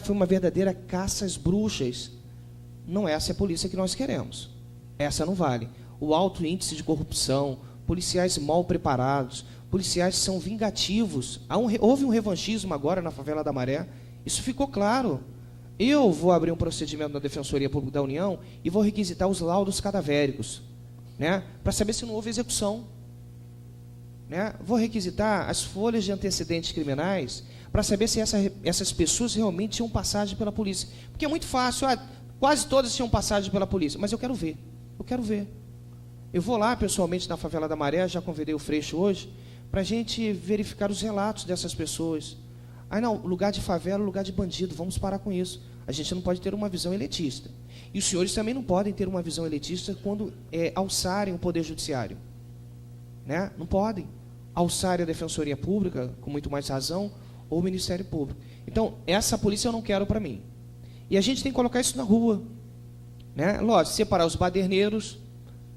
Foi uma verdadeira caça às bruxas. Não essa é a polícia que nós queremos. Essa não vale. O alto índice de corrupção, policiais mal preparados, policiais que são vingativos. Houve um revanchismo agora na favela da Maré. Isso ficou claro. Eu vou abrir um procedimento na Defensoria Pública da União e vou requisitar os laudos cadavéricos, né, para saber se não houve execução. Né? Vou requisitar as folhas de antecedentes criminais para saber se essas pessoas realmente tinham passagem pela polícia. Porque é muito fácil, quase todas tinham passagem pela polícia, mas eu quero ver. Eu vou lá pessoalmente na favela da Maré, já convidei o Freixo hoje, para a gente verificar os relatos dessas pessoas. Não, lugar de favela, lugar de bandido, vamos parar com isso. A gente não pode ter uma visão elitista. E os senhores também não podem ter uma visão elitista quando alçarem o Poder Judiciário. Né? Não podem alçarem a Defensoria Pública, com muito mais razão, ou o Ministério Público. Então, essa polícia eu não quero para mim. E a gente tem que colocar isso na rua. Né? Lógico, separar os baderneiros,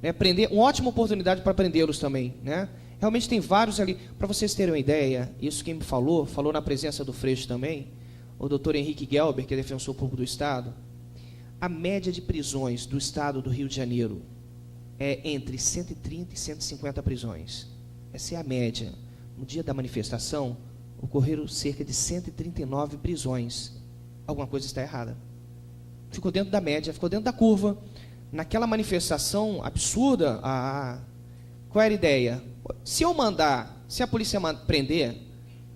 né? Prender, uma ótima oportunidade para prendê-los também. Né? Realmente tem vários ali. Para vocês terem uma ideia, isso quem me falou na presença do Freixo também, o doutor Henrique Gelber, que é defensor público do Estado. A média de prisões do Estado do Rio de Janeiro é entre 130 e 150 prisões. Essa é a média. No dia da manifestação, ocorreram cerca de 139 prisões. Alguma coisa está errada. Ficou dentro da média, ficou dentro da curva. Naquela manifestação absurda, qual era a ideia? Se a polícia prender,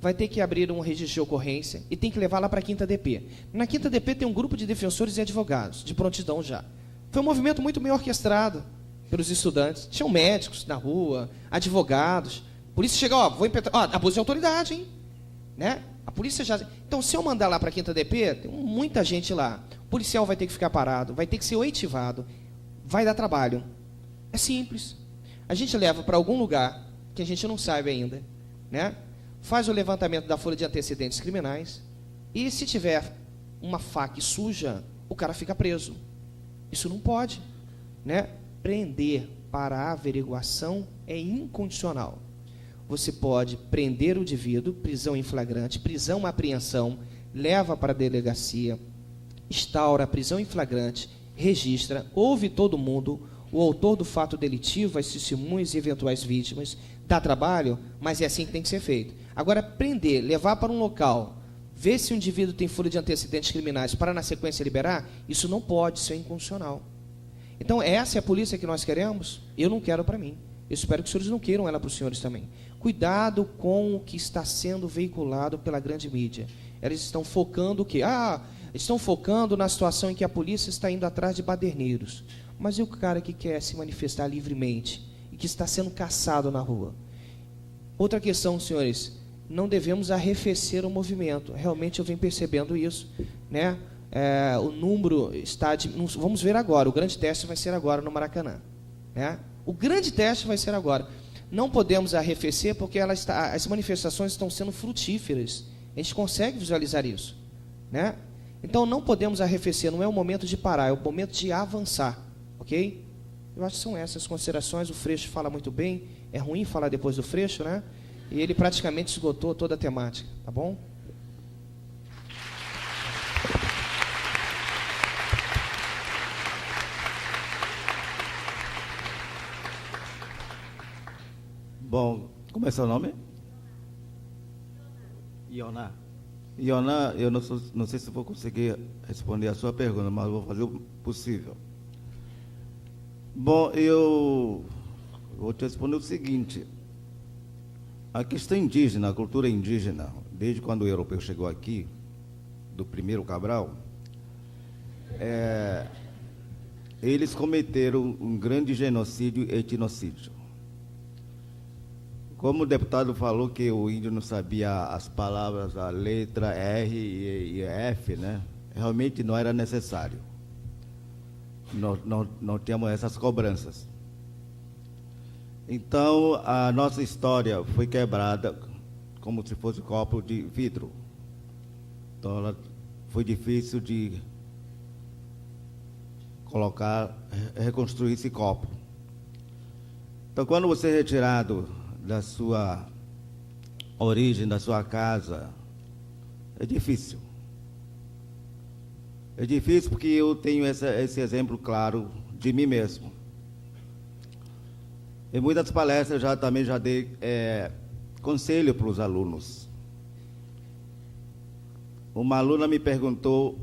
vai ter que abrir um registro de ocorrência e tem que levar lá para a 5ª DP. Na 5ª DP tem um grupo de defensores e advogados, de prontidão já. Foi um movimento muito bem orquestrado pelos estudantes. Tinham médicos na rua, advogados. A polícia chega, vou impetrar, abuso de autoridade, hein? Né? A polícia já... Então, se eu mandar lá para a 5ª DP, tem muita gente lá. O policial vai ter que ficar parado, vai ter que ser oitivado, vai dar trabalho. É simples. A gente leva para algum lugar que a gente não sabe ainda, né? Faz o levantamento da folha de antecedentes criminais e, se tiver uma faca suja, o cara fica preso. Isso não pode. Né? Prender para averiguação é incondicional. Você pode prender o indivíduo, prisão em flagrante, prisão apreensão, leva para a delegacia, instaura a prisão em flagrante, registra, ouve todo mundo, o autor do fato delitivo, as testemunhas e eventuais vítimas, dá trabalho, mas é assim que tem que ser feito. Agora, prender, levar para um local, ver se o indivíduo tem folha de antecedentes criminais para, na sequência, liberar, isso não pode, isso é inconstitucional. Então, essa é a polícia que nós queremos? Eu não quero para mim. Eu espero que os senhores não queiram ela para os senhores também. Cuidado com o que está sendo veiculado pela grande mídia. Eles estão focando o quê? Estão focando na situação em que a polícia está indo atrás de baderneiros. Mas e o cara que quer se manifestar livremente? E que está sendo caçado na rua. Outra questão, senhores, não devemos arrefecer o movimento. Realmente eu venho percebendo isso, né? O número está... Vamos ver agora, o grande teste vai ser agora no Maracanã, né? O grande teste vai ser agora. Não podemos arrefecer porque as manifestações estão sendo frutíferas. A gente consegue visualizar isso, né? Então não podemos arrefecer, não é o momento de parar, é o momento de avançar, ok? Eu acho que são essas considerações. O Freixo fala muito bem, é ruim falar depois do Freixo, né? E ele praticamente esgotou toda a temática, tá bom? Bom, como é seu nome? Ioná. Ioná, eu não sei se vou conseguir responder a sua pergunta, mas vou fazer o possível. Bom, eu vou te responder o seguinte. A questão indígena, a cultura indígena, desde quando o europeu chegou aqui, do primeiro Cabral, eles cometeram um grande genocídio e etnocídio. Como o deputado falou que o índio não sabia as palavras, a letra R e F, né? Realmente não era necessário. Não temos essas cobranças. Então, a nossa história foi quebrada como se fosse um copo de vidro. Então, foi difícil de reconstruir esse copo. Então, quando você é retirado da sua origem, da sua casa, é difícil. É difícil porque eu tenho esse exemplo claro de mim mesmo. Em muitas palestras também já dei conselho para os alunos. Uma aluna me perguntou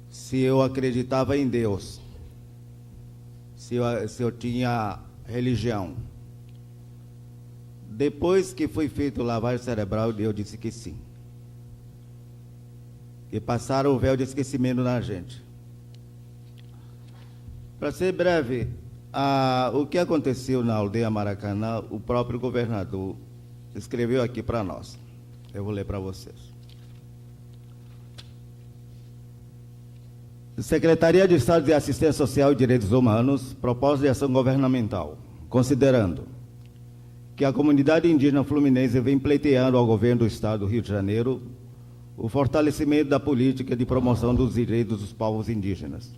se eu acreditava em Deus, se eu tinha religião. Depois que foi feito lavagem cerebral, eu disse que sim. E passaram o véu de esquecimento na gente. Para ser breve, o que aconteceu na aldeia Maracanã, o próprio governador escreveu aqui para nós. Eu vou ler para vocês. Secretaria de Estado de Assistência Social e Direitos Humanos, proposta de ação governamental, considerando que a comunidade indígena fluminense vem pleiteando ao governo do Estado do Rio de Janeiro o fortalecimento da política de promoção dos direitos dos povos indígenas.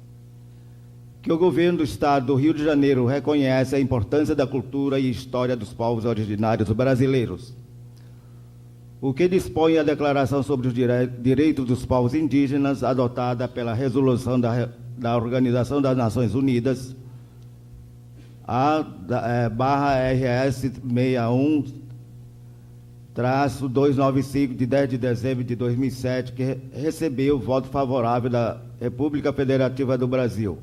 Que o governo do Estado do Rio de Janeiro reconhece a importância da cultura e história dos povos originários brasileiros. O que dispõe a Declaração sobre os Direitos dos Povos Indígenas, adotada pela Resolução da Organização das Nações Unidas, /RS 61-295, de 10 de dezembro de 2007, que recebeu o voto favorável da República Federativa do Brasil.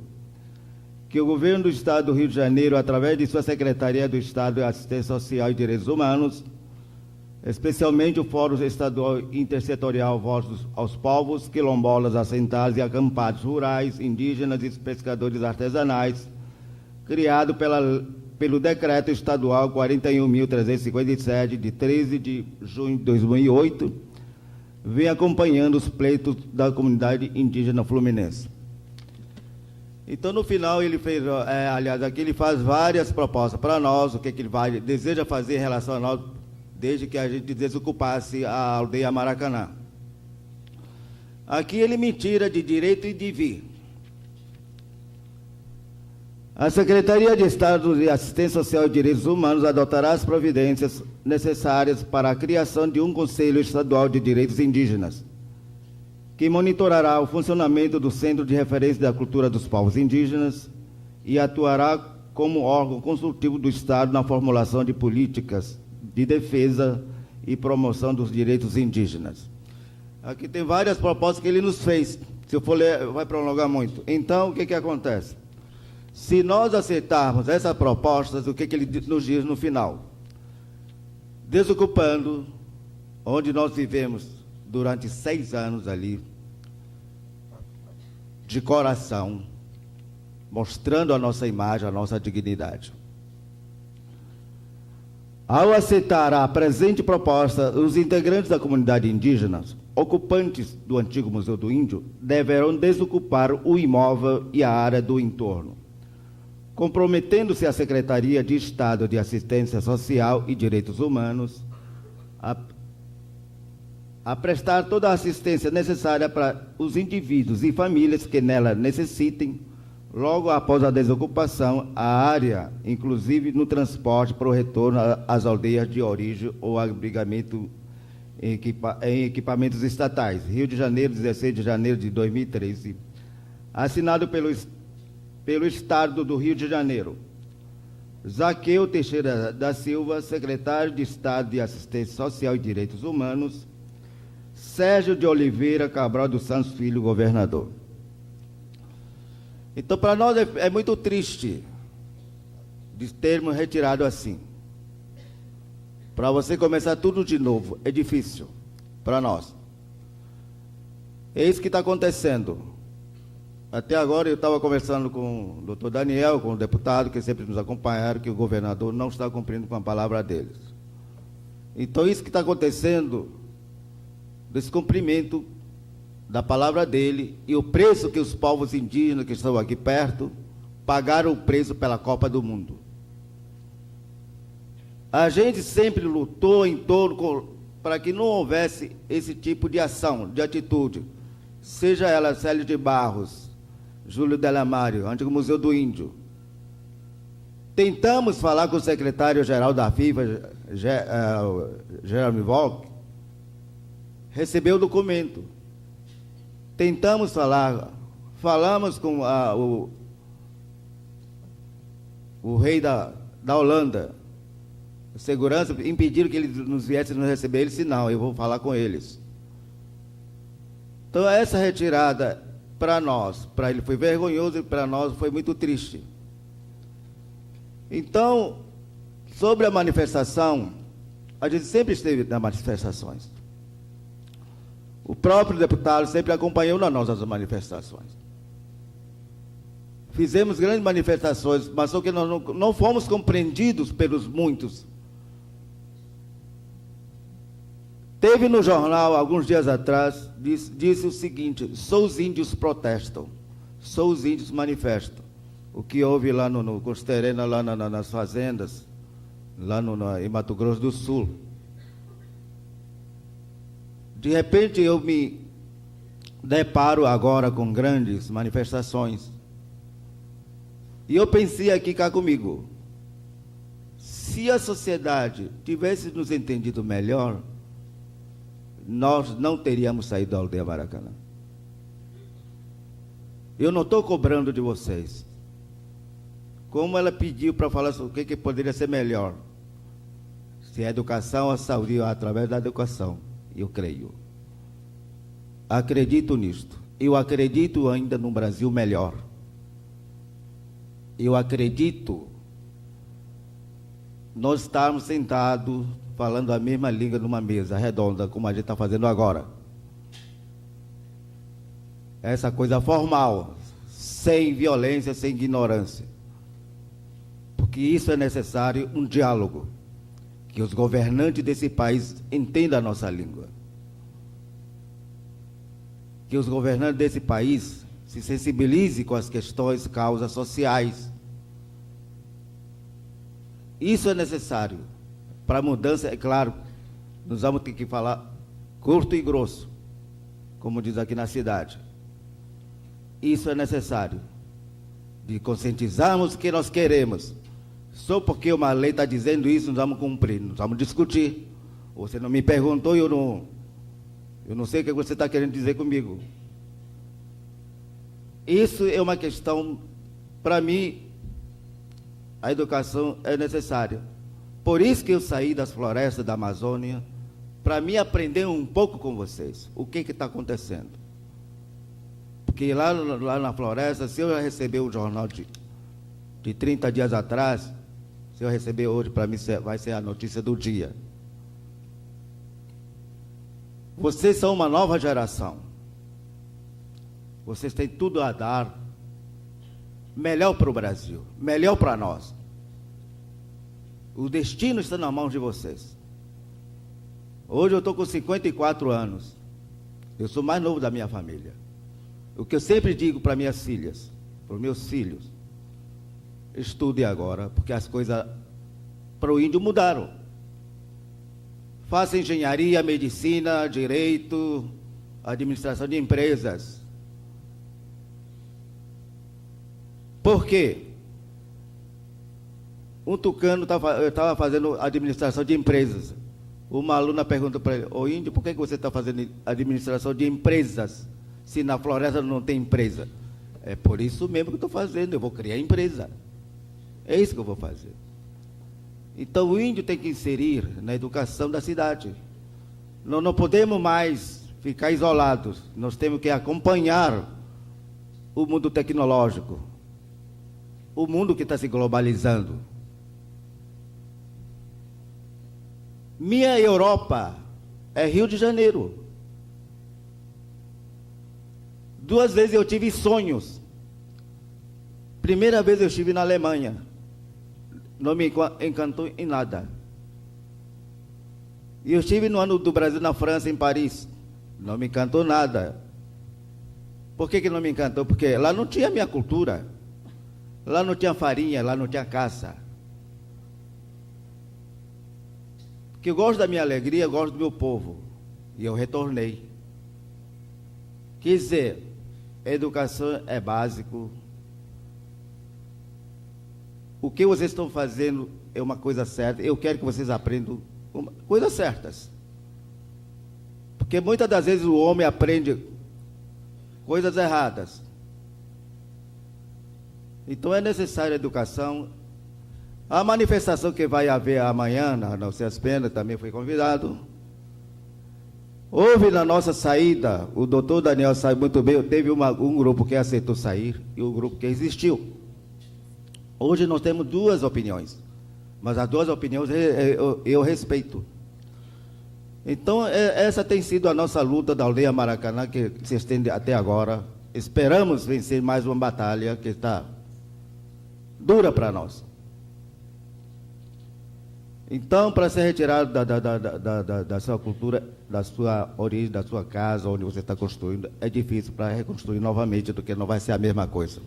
Que o governo do Estado do Rio de Janeiro, através de sua Secretaria do Estado de Assistência Social e Direitos Humanos, especialmente o Fórum Estadual Intersetorial Voz aos Povos, Quilombolas, Assentados e Acampados Rurais, Indígenas e Pescadores Artesanais, criado pelo Decreto Estadual 41.357, de 13 de junho de 2008, vem acompanhando os pleitos da comunidade indígena fluminense. Então, no final, ele fez, aqui ele faz várias propostas para nós, o que ele deseja fazer em relação a nós, desde que a gente desocupasse a aldeia Maracanã. Aqui ele me tira de direito e de vir. A Secretaria de Estado de Assistência Social e Direitos Humanos adotará as providências necessárias para a criação de um Conselho Estadual de Direitos Indígenas, que monitorará o funcionamento do Centro de Referência da Cultura dos Povos Indígenas e atuará como órgão consultivo do Estado na formulação de políticas de defesa e promoção dos direitos indígenas. Aqui tem várias propostas que ele nos fez. Se eu for ler, vai prolongar muito. Então, o que acontece? Se nós aceitarmos essas propostas, o que ele nos diz no final? Desocupando, onde nós vivemos durante 6 anos ali, de coração, mostrando a nossa imagem, a nossa dignidade. Ao aceitar a presente proposta, os integrantes da comunidade indígena, ocupantes do antigo Museu do Índio, deverão desocupar o imóvel e a área do entorno, comprometendo-se a Secretaria de Estado de Assistência Social e Direitos Humanos a prestar toda a assistência necessária para os indivíduos e famílias que nela necessitem, logo após a desocupação, a área, inclusive no transporte para o retorno às aldeias de origem ou abrigamento em equipamentos estatais. Rio de Janeiro, 16 de janeiro de 2013. Assinado pelo Estado do Rio de Janeiro. Zaqueu Teixeira da Silva, secretário de Estado de Assistência Social e Direitos Humanos. Sérgio de Oliveira Cabral dos Santos Filho, governador. Então, para nós é muito triste de termos retirado assim. Para você começar tudo de novo, é difícil para nós. É isso que está acontecendo. Até agora eu estava conversando com o doutor Daniel, com o deputado, que sempre nos acompanharam, que o governador não está cumprindo com a palavra deles. Então, isso que está acontecendo, descumprimento da palavra dele e o preço que os povos indígenas que estão aqui perto pagaram o preço pela Copa do Mundo. A gente sempre lutou em torno para que não houvesse esse tipo de ação, de atitude, seja ela Célio de Barros, Júlio Delamário, Antigo Museu do Índio. Tentamos falar com o secretário-geral da FIFA, Jeremy Volk, recebeu o documento. Tentamos falamos com o rei da Holanda, segurança, impediram que eles nos viessem nos receber. Ele disse, não, eu vou falar com eles. Então, essa retirada, para nós, para ele foi vergonhoso e para nós foi muito triste. Então, sobre a manifestação, a gente sempre esteve nas manifestações. O próprio deputado sempre acompanhou nas nossas manifestações. Fizemos grandes manifestações, mas só que nós não fomos compreendidos pelos muitos. Teve no jornal, alguns dias atrás, disse o seguinte, só os índios protestam, só os índios manifestam. O que houve lá no Costerena, lá nas fazendas, lá em Mato Grosso do Sul. De repente eu me deparo agora com grandes manifestações. E eu pensei aqui cá comigo, se a sociedade tivesse nos entendido melhor, nós não teríamos saído da aldeia Maracanã. Eu não estou cobrando de vocês. Como ela pediu para falar sobre o que poderia ser melhor, se a educação ou a saúde, ou através da educação, eu creio. Acredito nisto. Eu acredito ainda num Brasil melhor. Eu acredito nós estarmos sentados falando a mesma língua numa mesa redonda, como a gente está fazendo agora. Essa coisa formal, sem violência, sem ignorância. Porque isso é necessário, um diálogo. Que os governantes desse país entendam a nossa língua. Que os governantes desse país se sensibilizem com as questões, causas sociais. Isso é necessário. Para a mudança, é claro, nós vamos ter que falar curto e grosso, como diz aqui na cidade. Isso é necessário, de conscientizarmos o que nós queremos. Só porque uma lei está dizendo isso, nós vamos cumprir, nós vamos discutir. Você não me perguntou e eu não sei o que você está querendo dizer comigo. Isso é uma questão, para mim, a educação é necessária. Por isso que eu saí das florestas da Amazônia, para mim aprender um pouco com vocês, o que está acontecendo. Porque lá na floresta, se eu receber o jornal de 30 dias atrás, se eu receber hoje, para mim vai ser a notícia do dia. Vocês são uma nova geração. Vocês têm tudo a dar melhor para o Brasil, melhor para nós. O destino está nas mãos de vocês. Hoje eu estou com 54 anos. Eu sou mais novo da minha família. O que eu sempre digo para minhas filhas, para os meus filhos, estude agora, porque as coisas para o índio mudaram. Faça engenharia, medicina, direito, administração de empresas. Por quê? Um tucano estava fazendo administração de empresas. Uma aluna perguntou para ele: ô índio, por que você está fazendo administração de empresas, se na floresta não tem empresa? É por isso mesmo que eu estou fazendo, eu vou criar empresa. É isso que eu vou fazer. Então o índio tem que inserir na educação da cidade. Nós não podemos mais ficar isolados, nós temos que acompanhar o mundo tecnológico, o mundo que está se globalizando. Minha Europa é Rio de Janeiro. 2 vezes eu tive sonhos. Primeira vez eu estive na Alemanha. Não me encantou em nada. E eu estive no ano do Brasil na França, em Paris. Não me encantou nada. Por que não me encantou? Porque lá não tinha minha cultura. Lá não tinha farinha, lá não tinha caça. Porque eu gosto da minha alegria, eu gosto do meu povo. E eu retornei. Quer dizer, educação é básico. O que vocês estão fazendo é uma coisa certa. Eu quero que vocês aprendam coisas certas. Porque muitas das vezes o homem aprende coisas erradas. Então é necessária a educação. A manifestação que vai haver amanhã, na Nossas Penas, também foi convidado. Houve na nossa saída, o doutor Daniel sabe muito bem, teve um grupo que aceitou sair e o grupo que existiu. Hoje nós temos 2 opiniões, mas as 2 opiniões eu respeito. Então, essa tem sido a nossa luta da aldeia Maracanã, que se estende até agora. Esperamos vencer mais uma batalha que está dura para nós. Então, para ser retirado da sua cultura, da sua origem, da sua casa, onde você está construindo, é difícil para reconstruir novamente, porque não vai ser a mesma coisa.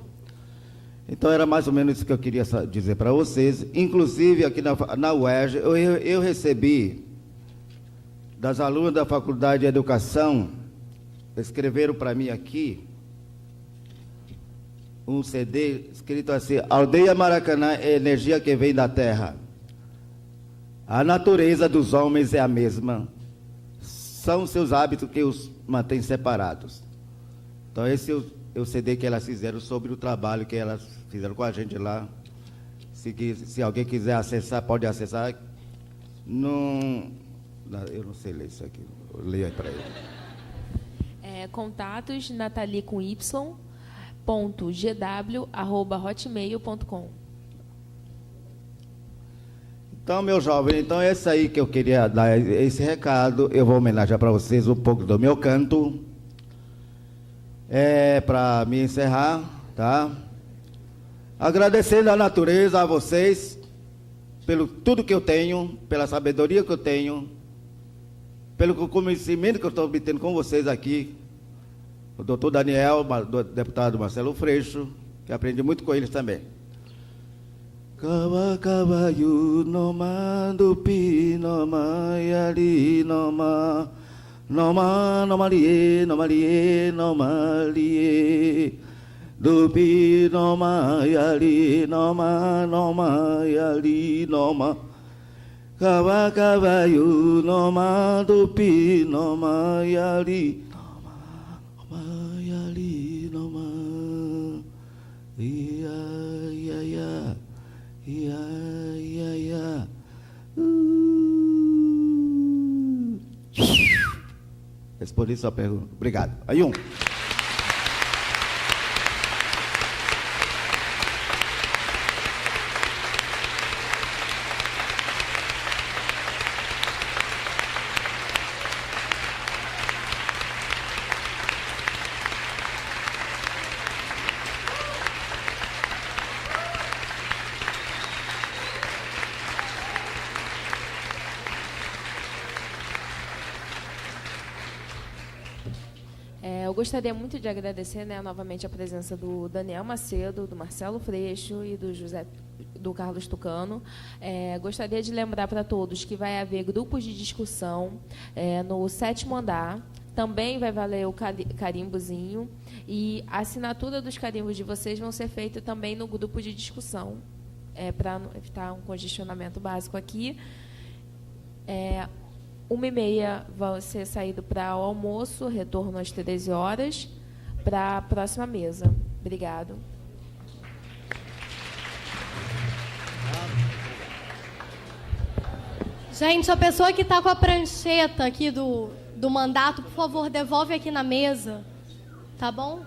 Então, era mais ou menos isso que eu queria dizer para vocês. Inclusive, aqui na UERJ, eu recebi das alunas da Faculdade de Educação, escreveram para mim aqui, um CD escrito assim: Aldeia Maracanã é energia que vem da terra. A natureza dos homens é a mesma. São seus hábitos que os mantêm separados. Então, esse é o CD que elas fizeram sobre o trabalho que elas fizeram com a gente lá. Se alguém quiser acessar, pode acessar. Eu não sei ler isso aqui. Leia para ele. Contatos Nathalie com y.gw@hotmail.com. Então, meu jovem, então é isso aí que eu queria dar, esse recado. Eu vou homenagear para vocês um pouco do meu canto. Para me encerrar, tá? Agradecendo à natureza, a vocês, pelo tudo que eu tenho, pela sabedoria que eu tenho, pelo conhecimento que eu estou obtendo com vocês aqui. O doutor Daniel, o deputado Marcelo Freixo, que aprendi muito com eles também. Kawa-kawa-yu no-ma, dupi no-ma, yari no-ma, no-ma, no-ma-rie, no-ma-rie, no-ma-rie, dupi no-ma, yari no-ma, no-ma, yari no-ma, kawa-kawa-yu no-ma, dupi no-ma, yari no-ma, no-ma, yari no-ma, ia-ia-ia. Respondi sua pergunta. Obrigado. Ayum. Eu gostaria muito de agradecer, né, novamente a presença do Daniel Macedo, do Marcelo Freixo e do Carlos Tucano. Gostaria de lembrar para todos que vai haver grupos de discussão no 7º andar. Também vai valer o carimbozinho. E a assinatura dos carimbos de vocês vão ser feita também no grupo de discussão, para evitar um congestionamento básico aqui. 1h30 vai ser saído para o almoço, retorno às 13 horas, para a próxima mesa. Obrigado. Gente, a pessoa que está com a prancheta aqui do mandato, por favor, devolve aqui na mesa, tá bom?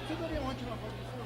Você daria onde na votação?